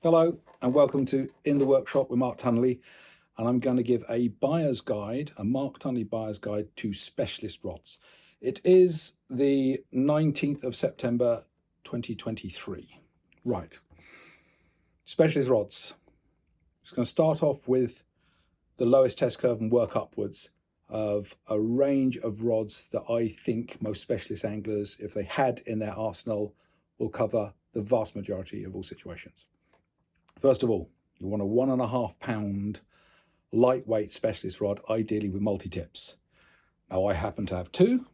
Hello and welcome to In the Workshop with Mark Tunley, and I'm going to give a buyer's guide, a Mark Tunley buyer's guide to specialist rods. It is the 19th of September 2023. Right, specialist rods. Just going to start off with the lowest test curve and work upwards of a range of rods that I think most specialist anglers, if they had in their arsenal, will cover the vast majority of all situations. First of all, you want a 1.5 pound lightweight specialist rod, ideally with multi-tips. Now I happen to have two,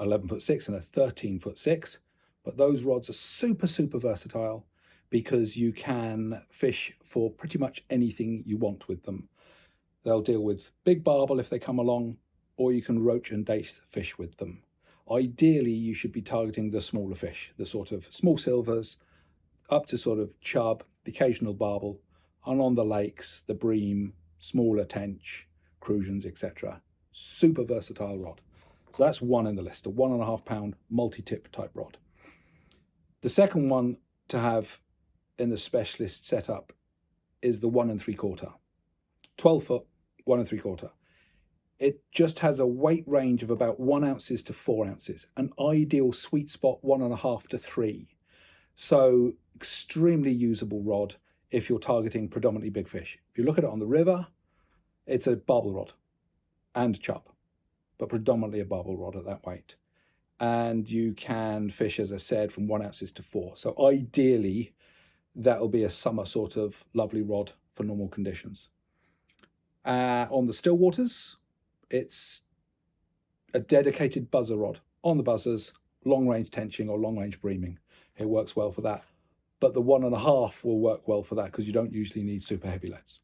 11'6" and a 13'6", but those rods are super versatile because you can fish for pretty much anything you want with them. They'll deal with big barbel if they come along, or you can roach and dace fish with them. Ideally, you should be targeting the smaller fish, the sort of small silvers, up to sort of chub, the occasional barbel, and on the lakes, the bream, smaller tench, crucians, etc. Super versatile rod. So that's one in the list, a 1.5 pound multi-tip type rod. The second one to have in the specialist setup is the 1 3/4, 12 foot, 1 3/4. It just has a weight range of about 1 ounces to 4 ounces, an ideal sweet spot 1.5 to 3. So extremely usable rod if you're targeting predominantly big fish. If you look at it on the river, it's a barbel rod and chub, but predominantly a barbel rod at that weight. And you can fish, as I said, from 1 ounces to 4. So ideally, that'll be a summer sort of lovely rod for normal conditions. On the still waters, it's a dedicated buzzer rod. On the buzzers, long range tenching or long range breaming. It works well for that. But the 1.5 will work well for that because you don't usually need super heavy leads.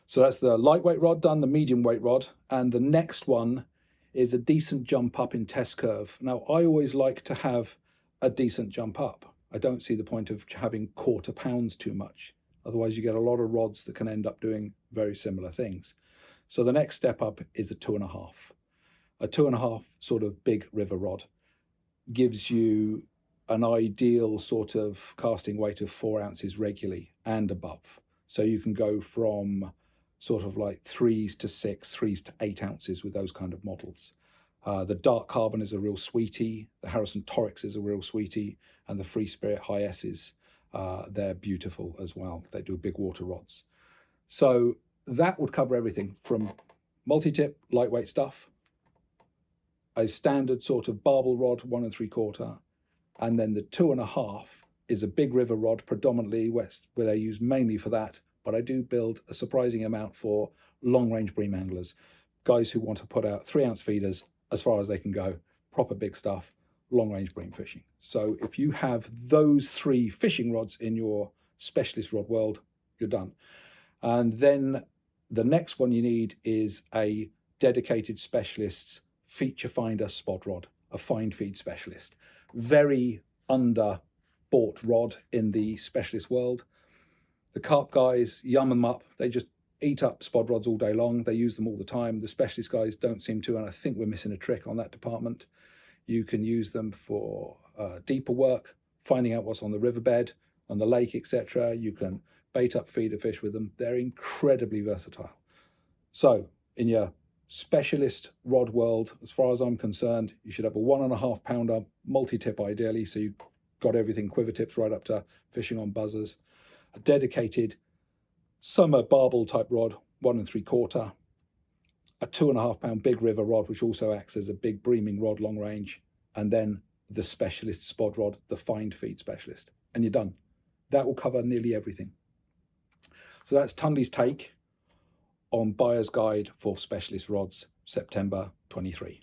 So that's the lightweight rod done, the medium weight rod. And the next one is a decent jump up in test curve. Now, I always like to have a decent jump up. I don't see the point of having 1/4 pounds too much. Otherwise, you get a lot of rods that can end up doing very similar things. So the next step up is a 2.5. A 2.5 sort of big river rod gives you an ideal sort of casting weight of 4 ounces regularly and above. So you can go from sort of like 3s to 6, 3s to 8 ounces with those kind of models. The dark carbon is a real sweetie, the Harrison Torix is a real sweetie, and the Free Spirit High S's, they're beautiful as well. They do big water rods. So that would cover everything from multi-tip, lightweight stuff, a standard sort of barbel rod, 1 3/4, and then the 2.5 is a big river rod, predominantly west, where they use mainly for that. But I do build a surprising amount for long range bream anglers, guys who want to put out 3 ounce feeders as far as they can go, proper big stuff, long range bream fishing. So if you have those 3 fishing rods in your specialist rod world, you're done. And then the next one you need is a dedicated specialist's feature finder spot rod, a find feed specialist. Very under-bought rod in the specialist world. The carp guys yum them up. They just eat up spot rods all day long. They use them all the time. The specialist guys don't seem to, and I think we're missing a trick on that department. You can use them for deeper work, finding out what's on the riverbed, on the lake, etc. You can bait up feeder fish with them. They're incredibly versatile. So in your specialist rod world, as far as I'm concerned, you should have a 1.5 pounder multi-tip ideally, so you've got everything, quiver tips right up to fishing on buzzers, a dedicated summer barbel type rod, 1 3/4, a 2.5 pound big river rod, which also acts as a big breaming rod long range, and then the specialist spot rod, the find feed specialist, and you're done. That will cover nearly everything. So that's Tunley's take on Buyer's Guide for Specialist Rods, September 23.